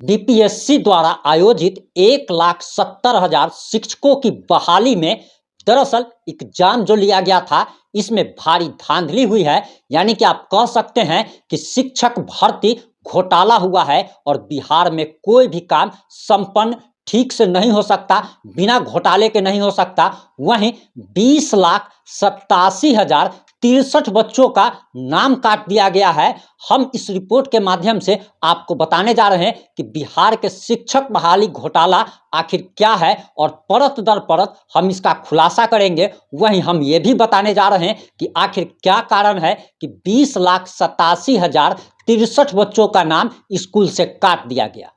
BPSC द्वारा आयोजित 1,70,000 शिक्षकों की बहाली में दरअसल एग्जाम जो लिया गया था इसमें भारी धांधली हुई है। यानी कि आप कह सकते हैं कि शिक्षक भर्ती घोटाला हुआ है और बिहार में कोई भी काम संपन्न ठीक से नहीं हो सकता, बिना घोटाले के नहीं हो सकता। वहीं 20,87,063 बच्चों का नाम काट दिया गया है। हम इस रिपोर्ट के माध्यम से आपको बताने जा रहे हैं कि बिहार के शिक्षक बहाली घोटाला आखिर क्या है और परत दर परत हम इसका खुलासा करेंगे। वहीं हम ये भी बताने जा रहे हैं कि आखिर क्या कारण है कि 20,87,063 बच्चों का नाम स्कूल से काट दिया गया।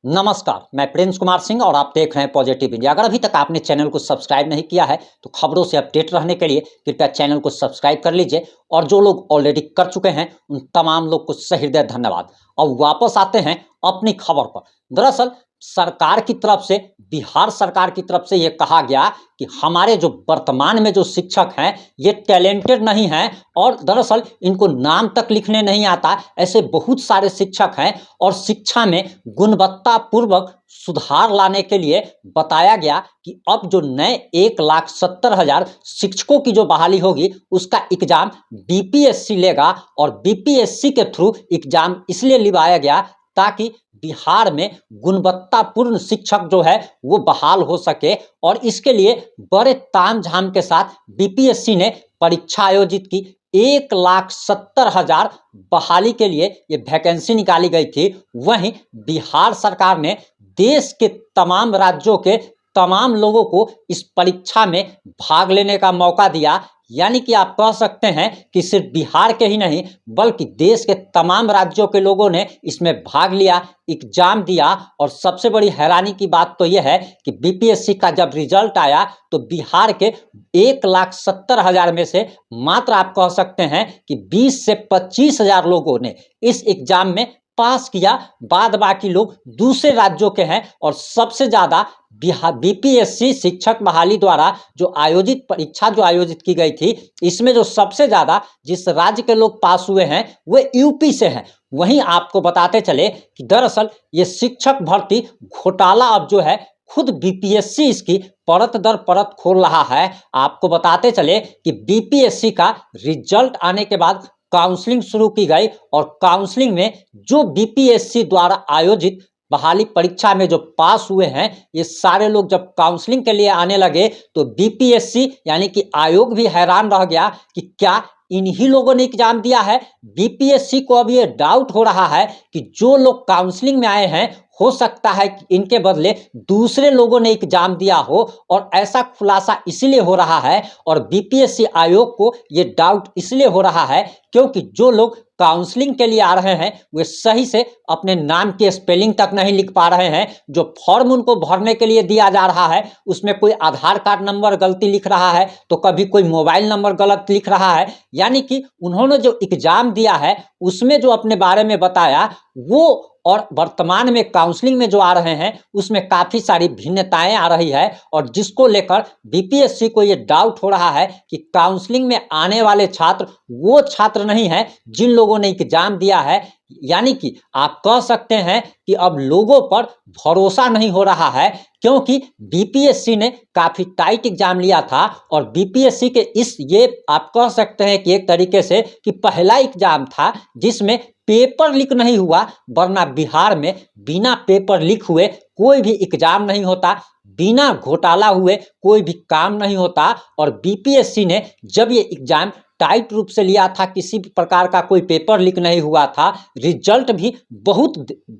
नमस्कार, मैं प्रिंस कुमार सिंह और आप देख रहे हैं पॉजिटिव इंडिया। अगर अभी तक आपने चैनल को सब्सक्राइब नहीं किया है तो खबरों से अपडेट रहने के लिए कृपया चैनल को सब्सक्राइब कर लीजिए। और जो लोग ऑलरेडी कर चुके हैं उन तमाम लोग को सहृदय धन्यवाद। अब वापस आते हैं अपनी खबर पर। दरअसल सरकार की तरफ से, बिहार सरकार की तरफ से ये कहा गया कि हमारे जो वर्तमान में जो शिक्षक हैं ये टैलेंटेड नहीं हैं और दरअसल इनको नाम तक लिखने नहीं आता। ऐसे बहुत सारे शिक्षक हैं और शिक्षा में गुणवत्तापूर्वक सुधार लाने के लिए बताया गया कि अब जो नए 1,70,000 शिक्षकों की जो बहाली होगी उसका एग्जाम बीपीएससी लेगा। और बीपीएससी के थ्रू एग्जाम इसलिए लिवाया गया ताकि बिहार में गुणवत्तापूर्ण शिक्षक जो है वो बहाल हो सके। और इसके लिए बड़े तामझाम के साथ बीपीएससी ने परीक्षा आयोजित की। 1,70,000 बहाली के लिए ये वैकेंसी निकाली गई थी। वहीं बिहार सरकार ने देश के तमाम राज्यों के तमाम लोगों को इस परीक्षा में भाग लेने का मौका दिया। यानी कि आप कह सकते हैं कि सिर्फ बिहार के ही नहीं बल्कि देश के तमाम राज्यों के लोगों ने इसमें भाग लिया, एग्जाम दिया। और सबसे बड़ी हैरानी की बात तो यह है कि बीपीएससी का जब रिजल्ट आया तो बिहार के 1,70,000 में से मात्र आप कह सकते हैं कि 20 से 25,000 लोगों ने इस एग्जाम में पास किया। बाद बाकी लोग दूसरे राज्यों के हैं। और सबसे ज्यादा बीपीएससी शिक्षक बहाली द्वारा जो आयोजित परीक्षा जो आयोजित की गई थी इसमें जो सबसे ज्यादा जिस राज्य के लोग पास हुए हैं वो यूपी से हैं। वहीं आपको बताते चले कि दरअसल ये शिक्षक भर्ती घोटाला अब जो है खुद बीपीएससी इसकी परत दर परत खोल रहा है। आपको बताते चले कि बीपीएससी का रिजल्ट आने के बाद काउंसलिंग शुरू की गई और काउंसलिंग में जो बीपीएससी द्वारा आयोजित बहाली परीक्षा में जो पास हुए हैं ये सारे लोग जब काउंसलिंग के लिए आने लगे तो बीपीएससी यानी कि आयोग भी हैरान रह गया कि क्या इन्हीं लोगों ने एग्जाम दिया है। बीपीएससी को अब ये डाउट हो रहा है कि जो लोग काउंसलिंग में आए हैं हो सकता है कि इनके बदले दूसरे लोगों ने एग्जाम दिया हो। और ऐसा खुलासा इसलिए हो रहा है और बीपीएससी आयोग को ये डाउट इसलिए हो रहा है क्योंकि जो लोग काउंसलिंग के लिए आ रहे हैं वे सही से अपने नाम की स्पेलिंग तक नहीं लिख पा रहे हैं। जो फॉर्म उनको भरने के लिए दिया जा रहा है उसमें कोई आधार कार्ड नंबर गलती लिख रहा है तो कभी कोई मोबाइल नंबर गलत लिख रहा है। यानी कि उन्होंने जो एग्जाम दिया है उसमें जो अपने बारे में बताया वो और वर्तमान में काउंसलिंग में जो आ रहे हैं उसमें काफी सारी भिन्नताएं आ रही है। और जिसको लेकर बीपीएससी को ये डाउट हो रहा है कि काउंसलिंग में आने वाले छात्र वो छात्र नहीं है जिन लोगों ने एग्जाम दिया है। यानी कि आप कह सकते हैं कि अब लोगों पर भरोसा नहीं हो रहा है क्योंकि बीपीएससी ने काफी टाइट एग्जाम लिया था। और बीपीएससी के ये आप कह सकते हैं कि एक तरीके से कि पहला एग्जाम था जिसमें पेपर लीक नहीं हुआ, वरना बिहार में बिना पेपर लीक हुए कोई भी एग्जाम नहीं होता, बिना घोटाला हुए कोई भी काम नहीं होता। और बीपीएससी ने जब ये एग्जाम टाइट रूप से लिया था, किसी भी प्रकार का कोई पेपर लीक नहीं हुआ था, रिजल्ट भी बहुत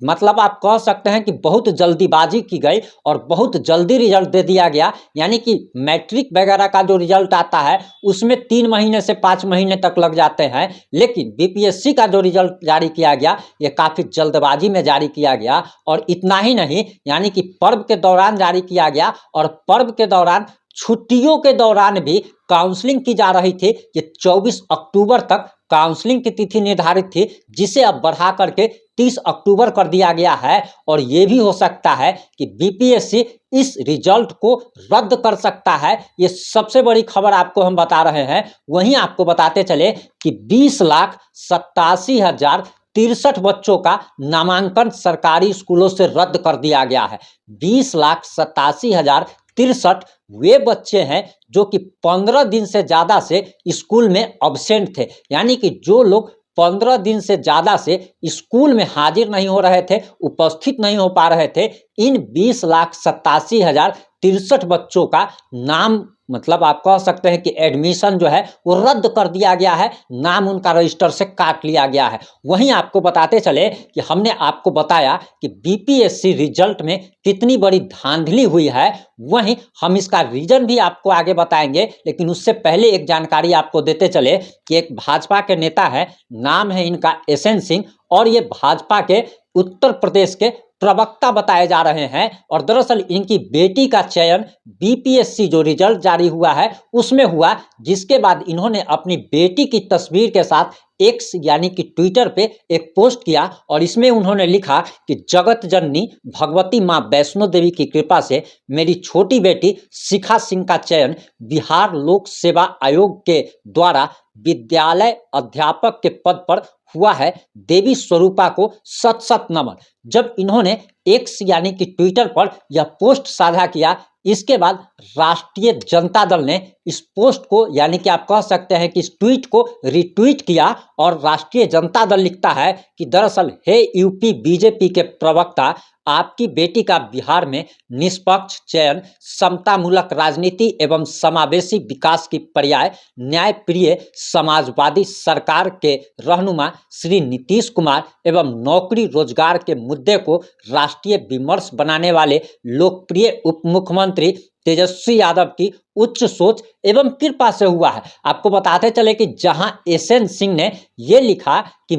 मतलब आप कह सकते हैं कि बहुत जल्दीबाजी की गई और बहुत जल्दी रिजल्ट दे दिया गया। यानी कि मैट्रिक वगैरह का जो रिजल्ट आता है उसमें 3 महीने से 5 महीने तक लग जाते हैं, लेकिन बीपीएससी का जो रिजल्ट जारी किया गया ये काफी जल्दबाजी में जारी किया गया। और इतना ही नहीं, यानी कि पर्व के दौरान जारी किया गया और पर्व के दौरान छुट्टियों के दौरान भी काउंसलिंग की जा रही थी। ये 24 अक्टूबर तक काउंसलिंग की तिथि निर्धारित थी, जिसे अब बढ़ा करके 30 अक्टूबर कर दिया गया है। और ये भी हो सकता है कि बीपीएससी इस रिजल्ट को रद्द कर सकता है। ये सबसे बड़ी खबर आपको हम बता रहे हैं। वहीं आपको बताते चले कि 20,87,063 बच्चों का नामांकन सरकारी स्कूलों से रद्द कर दिया गया है। 20,87,063 वे बच्चे हैं जो कि 15 दिन से ज्यादा से स्कूल में अब्सेंट थे, यानी कि जो लोग 15 दिन से ज्यादा से स्कूल में हाजिर नहीं हो रहे थे, उपस्थित नहीं हो पा रहे थे, इन 20,87,063 बच्चों का नाम मतलब आप कह सकते हैं कि एडमिशन जो है वो रद्द कर दिया गया है, नाम उनका रजिस्टर से काट लिया गया है। वहीं आपको बताते चले कि हमने आपको बताया कि बीपीएससी रिजल्ट में कितनी बड़ी धांधली हुई है, वहीं हम इसका रीजन भी आपको आगे बताएंगे। लेकिन उससे पहले एक जानकारी आपको देते चले कि एक भाजपा के नेता है, नाम है इनका एसएन सिंह, और ये भाजपा के उत्तर प्रदेश के प्रवक्ता बताए जा रहे हैं। और दरअसल इनकी बेटी का चयन बीपीएससी जो रिजल्ट जारी हुआ है उसमें हुआ, जिसके बाद इन्होंने अपनी बेटी की तस्वीर के साथ एक्स यानी कि ट्विटर पे एक पोस्ट किया और इसमें उन्होंने लिखा कि जगत जननी भगवती मां वैष्णो देवी की कृपा से मेरी छोटी बेटी शिखा सिंह का चयन बिहार लोक सेवा आयोग के द्वारा विद्यालय अध्यापक के पद पर हुआ है। देवी स्वरूपा को सत सत नमन। जब इन्होंने एक्स यानी कि ट्विटर पर यह पोस्ट साझा किया, इसके बाद राष्ट्रीय जनता दल ने इस पोस्ट को यानी कि आप कह सकते हैं कि इस ट्वीट को रिट्वीट किया। और राष्ट्रीय जनता दल लिखता है कि दरअसल हे यूपी बीजेपी के प्रवक्ता, आपकी बेटी का बिहार में निष्पक्ष चयन समतामूलक राजनीति एवं समावेशी विकास की पर्याय न्यायप्रिय समाजवादी सरकार के रहनुमा श्री नीतीश कुमार एवं नौकरी रोजगार के मुद्दे को राष्ट्रीय विमर्श बनाने वाले लोकप्रिय उप मुख्यमंत्री तेजस्वी यादव की उच्च सोच एवं कृपा से हुआ है। आपको बताते चले कि जहां एसएन सिंह ने यह लिखा कि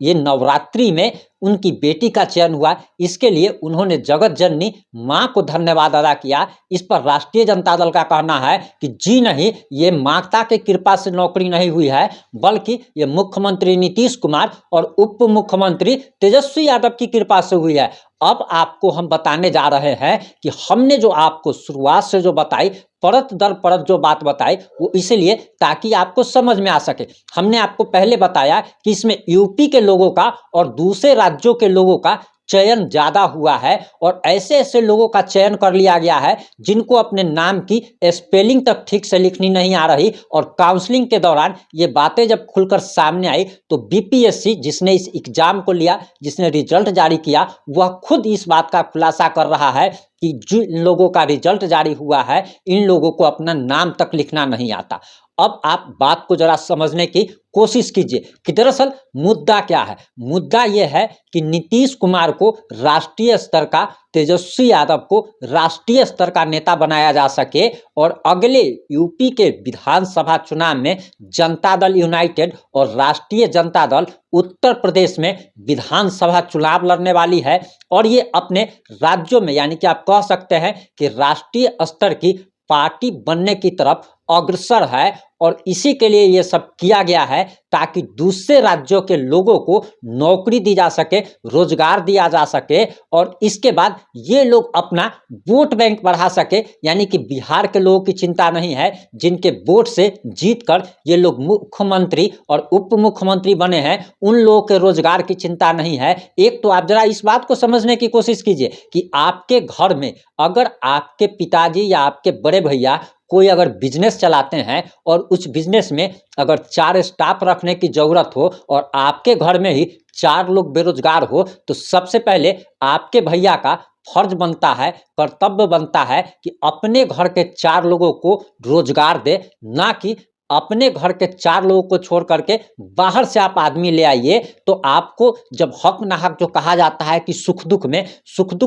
ये नवरात्रि में उनकी बेटी का चयन हुआ, इसके लिए उन्होंने जगत जननी मां को धन्यवाद अदा किया। इस पर राष्ट्रीय जनता दल का कहना है कि जी नहीं, ये माता के कृपा से नौकरी नहीं हुई है, बल्कि ये मुख्यमंत्री नीतीश कुमार और उप मुख्यमंत्री तेजस्वी यादव की कृपा से हुई है। अब आपको हम बताने जा रहे हैं कि हमने जो आपको शुरुआत से जो बताई, परत दर परत जो बात बताई, वो इसलिए ताकि आपको समझ में आ सके। हमने आपको पहले बताया कि इसमें यूपी के लोगों का और दूसरे राज्यों के लोगों का चयन ज्यादा हुआ है और ऐसे ऐसे लोगों का चयन कर लिया गया है जिनको अपने नाम की स्पेलिंग तक ठीक से लिखनी नहीं आ रही। और काउंसलिंग के दौरान ये बातें जब खुलकर सामने आई तो बीपीएससी जिसने इस एग्जाम को लिया, जिसने रिजल्ट जारी किया, वह खुद इस बात का खुलासा कर रहा है कि जिन लोगों का रिजल्ट जारी हुआ है, इन लोगों को अपना नाम तक लिखना नहीं आता। अब आप बात को जरा समझने की कोशिश कीजिए कि दरअसल मुद्दा क्या है। मुद्दा यह है कि नीतीश कुमार को राष्ट्रीय स्तर का, तेजस्वी यादव को राष्ट्रीय स्तर का नेता बनाया जा सके और अगले यूपी के विधानसभा चुनाव में जनता दल यूनाइटेड और राष्ट्रीय जनता दल उत्तर प्रदेश में विधानसभा चुनाव लड़ने वाली है। और ये अपने राज्यों में यानी कि आप कह सकते हैं कि राष्ट्रीय स्तर की पार्टी बनने की तरफ अग्रसर है। और इसी के लिए ये सब किया गया है ताकि दूसरे राज्यों के लोगों को नौकरी दी जा सके, रोजगार दिया जा सके और इसके बाद ये लोग अपना वोट बैंक बढ़ा सके। यानी कि बिहार के लोगों की चिंता नहीं है, जिनके वोट से जीतकर ये लोग मुख्यमंत्री और उप मुख्यमंत्री बने हैं, उन लोगों के रोजगार की चिंता नहीं है। एक तो आप जरा इस बात को समझने की कोशिश कीजिए कि आपके घर में अगर आपके पिताजी या आपके बड़े भैया कोई अगर बिजनेस चलाते हैं और उस बिजनेस में अगर 4 स्टाफ रखने की जरूरत हो और आपके घर में ही 4 लोग बेरोजगार हो, तो सबसे पहले आपके भैया का फर्ज बनता है, कर्तव्य बनता है कि अपने घर के 4 लोगों को रोजगार दे, ना कि अपने घर के 4 लोगों को छोड़ करके बाहर से आप आदमी ले आइए। तो आपको जब हक नाहक जो कहा जाता है कि सुख दुख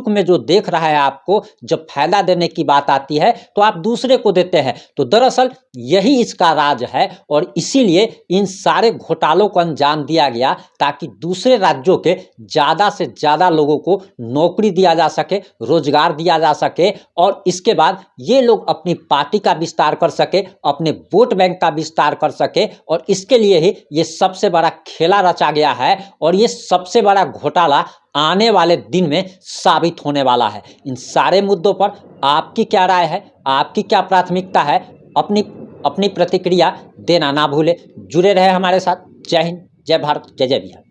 में जो देख रहा है, आपको जब फायदा देने की बात आती है तो आप दूसरे को देते हैं। तो दरअसल यही इसका राज है और इसीलिए इन सारे घोटालों को अंजाम दिया गया ताकि दूसरे राज्यों के ज़्यादा से ज़्यादा लोगों को नौकरी दिया जा सके, रोजगार दिया जा सके और इसके बाद ये लोग अपनी पार्टी का विस्तार कर सके, अपने वोट बैंक का विस्तार कर सके। और इसके लिए ही ये सबसे बड़ा खेला रचा गया है और ये सबसे बड़ा घोटाला आने वाले दिन में साबित होने वाला है। इन सारे मुद्दों पर आपकी क्या राय है, आपकी क्या प्राथमिकता है, अपनी प्रतिक्रिया देना ना भूले। जुड़े रहे हमारे साथ। जय हिंद, जय भारत, जय जय बिहार।